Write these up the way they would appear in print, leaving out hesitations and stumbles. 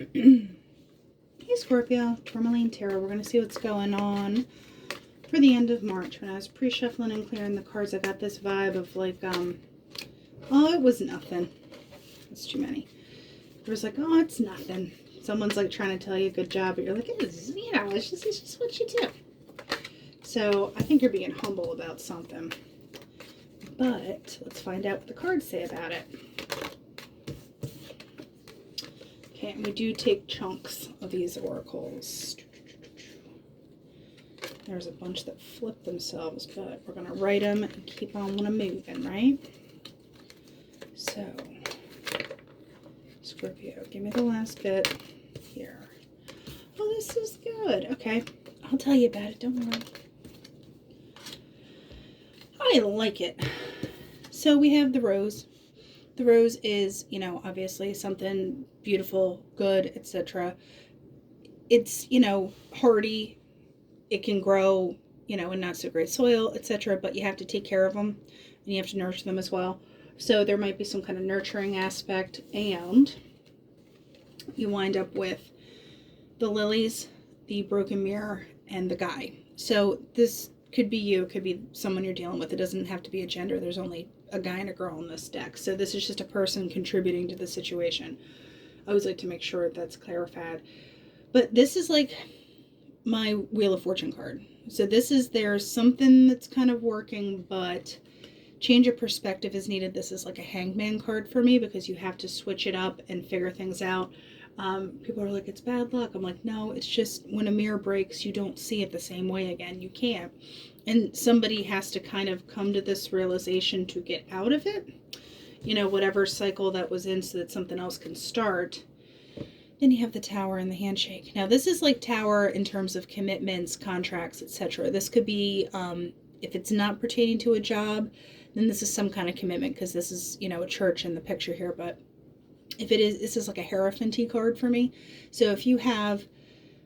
Hey Scorpio, Tourmaline Tarot. We're going to see what's going on for the end of March. When I was pre-shuffling and clearing the cards, I got this vibe of like, oh, it was nothing. It's too many. It was like, oh, it's nothing. Someone's like trying to tell you good job, but you're like, it's just what you do. So I think you're being humble about something. But let's find out what the cards say about it. Okay, and we do take chunks of these oracles. There's a bunch that flip themselves, but we're going to write them and keep on moving, right? So, Scorpio, give me the last bit here. Oh, this is good. Okay, I'll tell you about it. Don't worry. I like it. So we have the rose. The rose is, you know, obviously something beautiful, good, etc. It's, you know, hardy. It can grow, you know, in not so great soil, etc. But you have to take care of them and you have to nurture them as well. So there might be some kind of nurturing aspect, and you wind up with the lilies, the broken mirror, and the guy. So this could be you, it could be someone you're dealing with. It doesn't have to be a gender. There's only a guy and a girl in this deck. So this is just a person contributing to the situation. I always like to make sure that's clarified. But this is like my Wheel of Fortune card. So this is, there's something that's kind of working, but change of perspective is needed. This is like a hangman card for me because you have to switch it up and figure things out. People are like, it's bad luck. I'm like, no, it's just when a mirror breaks, you don't see it the same way again. You can't. And somebody has to kind of come to this realization to get out of it. You know, whatever cycle that was in so that something else can start. Then you have the Tower and the Handshake. Now, this is like Tower in terms of commitments, contracts, etc. This could be, if it's not pertaining to a job, then this is some kind of commitment because this is, you know, a church in the picture here. But if it is, this is like a Hierophant card for me. So if you have,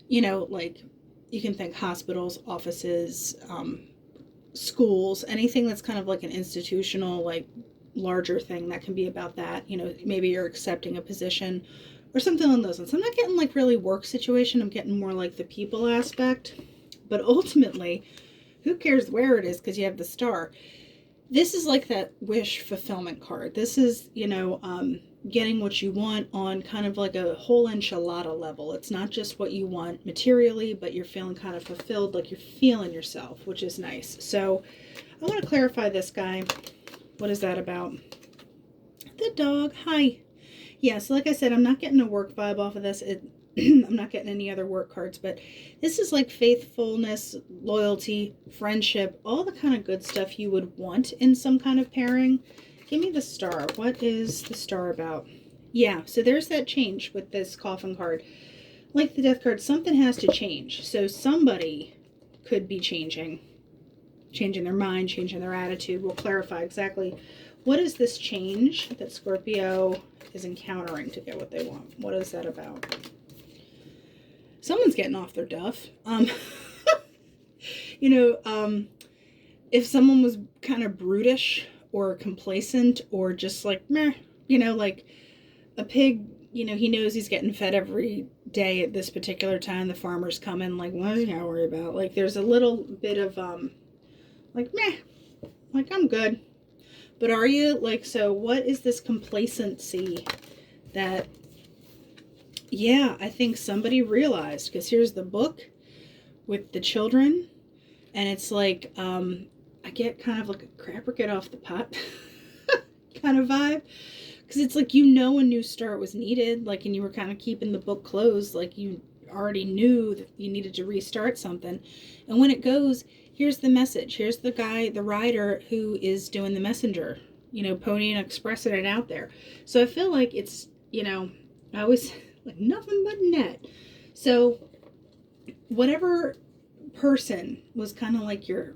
you know, like you can think hospitals, offices, schools, anything that's kind of like an institutional, like larger thing that can be about that. You know, maybe you're accepting a position or something along those lines. I'm not getting like really work situation. I'm getting more like the people aspect. But ultimately, who cares where it is because you have the star. This is like that wish fulfillment card. This is, you know, getting what you want on kind of like a whole enchilada level. It's not just what you want materially, but you're feeling kind of fulfilled, like you're feeling yourself, which is nice. So I want to clarify this guy. What is that about? The dog. Hi. Yeah, so like I said, I'm not getting a work vibe off of this. I'm not getting any other work cards, but this is like faithfulness, loyalty, friendship, all the kind of good stuff you would want in some kind of pairing. Give me the star. What is the star about? Yeah, so there's that change with this coffin card. Like the death card, something has to change. So somebody could be changing their mind, changing their attitude. We'll clarify exactly what is this change that Scorpio is encountering to get what they want. What is that about? Someone's getting off their duff. You know, if someone was kind of brutish or complacent or just like, meh, you know, like a pig, you know, he knows he's getting fed every day at this particular time. The farmer's coming, like, what is he gonna worry about? Like, there's a little bit of, like, meh, like, I'm good. But are you? Like, so what is this complacency that, yeah, I think somebody realized, because here's the book with the children, and it's like, I get kind of like a crap or get off the pot kind of vibe, because it's like, you know, a new start was needed, like, and you were kind of keeping the book closed, like you already knew that you needed to restart something. And when it goes, here's the message, here's the guy, the rider who is doing the messenger, you know, ponying, expressing it out there. So I feel like it's, you know, I always like nothing but net. So whatever person was kind of like your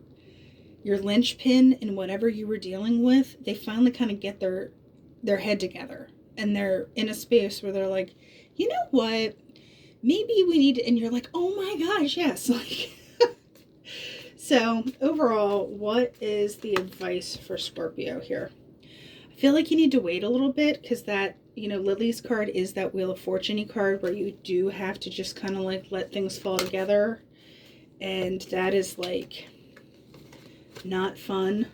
linchpin in whatever you were dealing with, they finally kind of get their head together, and they're in a space where they're like, you know what, maybe we need to, and you're like, oh my gosh, yes. Like, so overall, what is the advice for Scorpio here? I feel like you need to wait a little bit, because that, Lily's card is that Wheel of Fortune-y card where you do have to just kind of like let things fall together. And that is like not fun.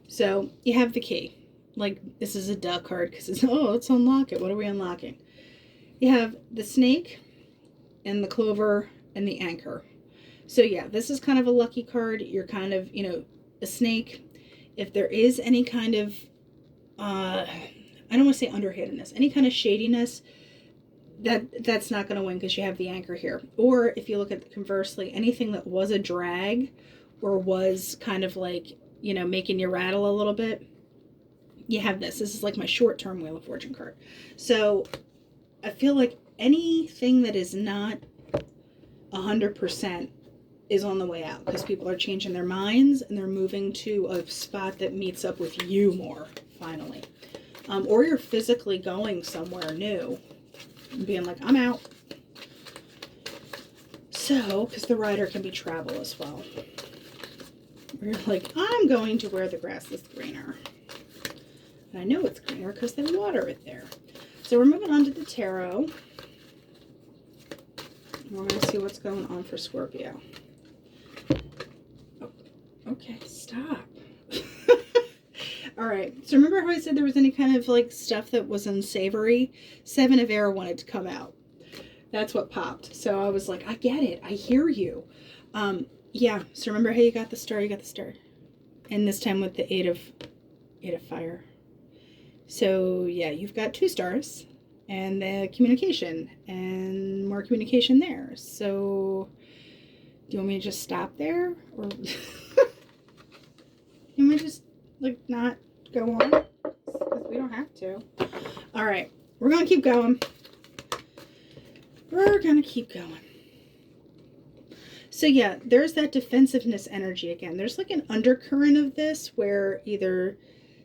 So you have the key. Like, this is a duh card because it's, oh, let's unlock it. What are we unlocking? You have the snake and the clover and the anchor. So yeah, this is kind of a lucky card. You're kind of, a snake. If there is any kind of, I don't want to say underhandedness, any kind of shadiness, that's not going to win because you have the anchor here. Or if you look at conversely, anything that was a drag or was kind of like, making you rattle a little bit, you have this. This is like my short-term Wheel of Fortune card. So I feel like anything that is not 100% is on the way out because people are changing their minds and they're moving to a spot that meets up with you more, finally. Or you're physically going somewhere new and being like, I'm out. So, because the rider can be travel as well. Where you're like, I'm going to where the grass is greener. And I know it's greener because they water it there. So we're moving on to the tarot. We're going to see what's going on for Scorpio. Oh, okay, stop. All right, so remember how I said there was any kind of like stuff that was unsavory? Seven of Air wanted to come out. That's what popped. So I was like, I get it. I hear you. Yeah, so remember how you got the star? You got the star. And this time with the eight of fire. So yeah, you've got 2 stars and the communication and more communication there. So do you want me to just stop there? Or you might just like not go on? Because we don't have to. All right, we're going to keep going. We're going to keep going. So yeah, there's that defensiveness energy again. There's like an undercurrent of this where either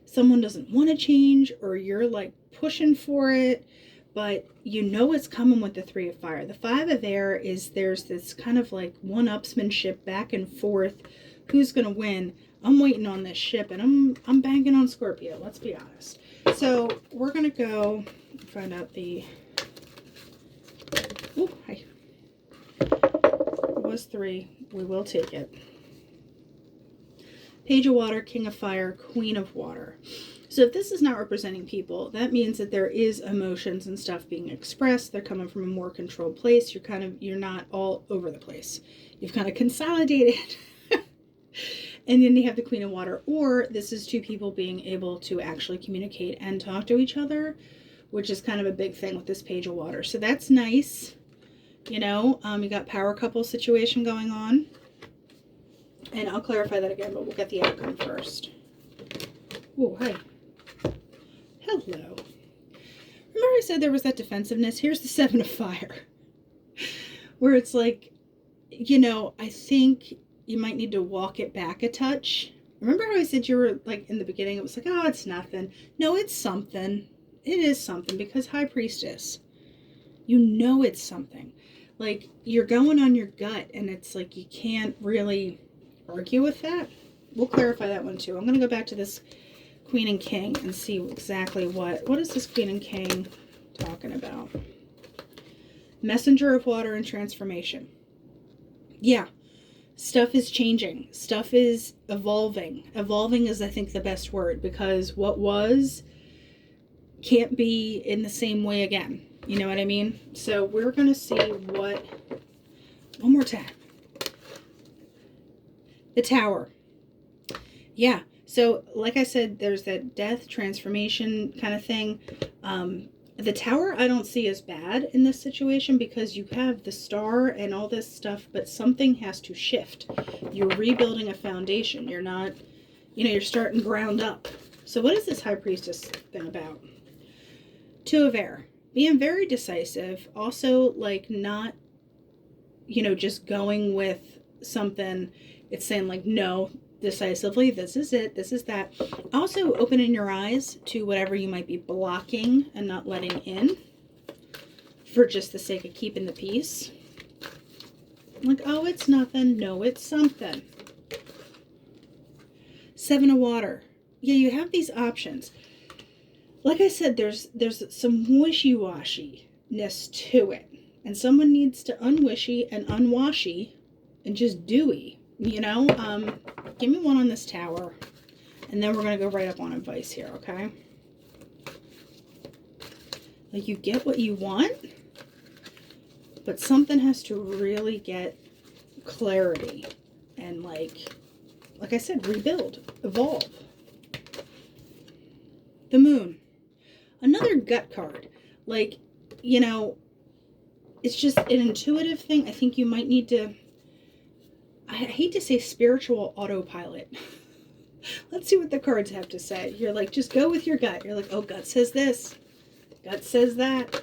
someone doesn't want to change or you're like pushing for it, but it's coming with the 3 of fire. The 5 of air is there's this kind of like one-upsmanship back and forth. Who's going to win? I'm waiting on this ship and I'm banking on Scorpio. Let's be honest. So we're going to go find out the, oh, hi. It was 3. We will take it. Page of Water, King of Fire, Queen of Water. So if this is not representing people, that means that there is emotions and stuff being expressed. They're coming from a more controlled place. You're not all over the place. You've kind of consolidated. And then you have the Queen of Water, or this is 2 people being able to actually communicate and talk to each other, which is kind of a big thing with this Page of Water. So that's nice. You got power couple situation going on. And I'll clarify that again, but we'll get the outcome first. Oh, hi. Hello. Remember I said there was that defensiveness? Here's the 7 of fire. Where it's like, I think you might need to walk it back a touch. Remember how I said you were like in the beginning, it was like, oh, it's nothing. No, it's something. It is something because High Priestess. It's something. Like you're going on your gut and it's like you can't really argue with that. We'll clarify that one too. I'm going to go back to this Queen and King and see exactly what is this Queen and King talking about. Messenger of Water and transformation. Yeah, stuff is changing. Stuff is evolving. Evolving is, I think, the best word because what was can't be in the same way again. You know what I mean? So we're going to see one more time. The Tower. Yeah. So like I said, there's that death transformation kind of thing. The Tower I don't see as bad in this situation because you have the star and all this stuff, but something has to shift. You're rebuilding a foundation. You're not, you're starting ground up. So what is this High Priestess thing about? 2 of Air. Being very decisive. Also, like, not, just going with something. It's saying, like, no, decisively, this is it, this is that. Also, opening your eyes to whatever you might be blocking and not letting in for just the sake of keeping the peace. Like, oh, it's nothing. No, it's something. 7 of Water. Yeah, you have these options. like I said, there's some wishy-washy-ness to it. And someone needs to unwishy and unwashy and just doey, you know? Give me one on this tower. And then we're going to go right up on advice here, okay? Like, you get what you want, but something has to really get clarity and, like I said, rebuild, evolve. The Moon. Another gut card. Like, you know, it's just an intuitive thing. I think you might need to, I hate to say spiritual autopilot. Let's see what the cards have to say. You're like, just go with your gut. You're like, oh, gut says this. Gut says that.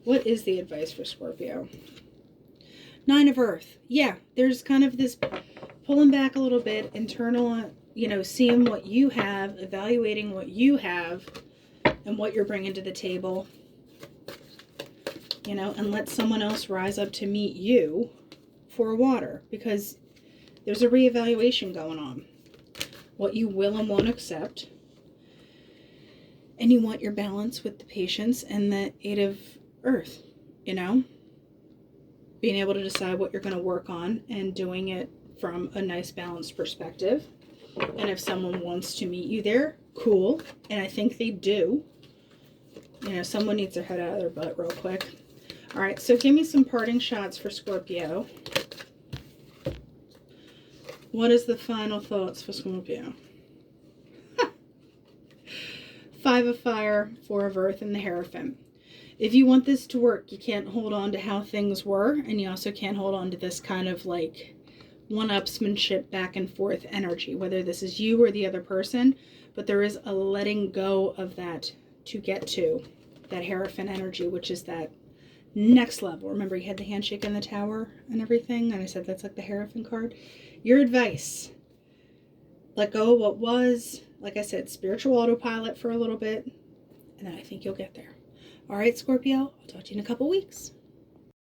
What is the advice for Scorpio? Nine of Earth. Yeah, there's kind of this pulling back a little bit, internal, you know, seeing what you have, evaluating what you have and what you're bringing to the table, you know, and let someone else rise up to meet you for water, because there's a reevaluation going on. What you will and won't accept. And you want your balance with the patience and the Eight of Earth, you know? Being able to decide what you're going to work on and doing it from a nice balanced perspective. And if someone wants to meet you there, cool. And I think they do. You know, someone needs their head out of their butt real quick. All right, so give me some parting shots for Scorpio. What is the final thoughts for Scorpio? Five of Fire, Four of Earth, and the Hierophant. If you want this to work, you can't hold on to how things were, and you also can't hold on to this kind of like one-upsmanship back and forth energy, whether this is you or the other person, but there is a letting go of that to get to that Hierophant energy, which is that next level. Remember, you had the handshake in the tower and everything, and I said that's like the Hierophant card. Your advice: let go of what was. Like I said, spiritual autopilot for a little bit, and then I think you'll get there. All right, Scorpio, I'll talk to you in a couple weeks.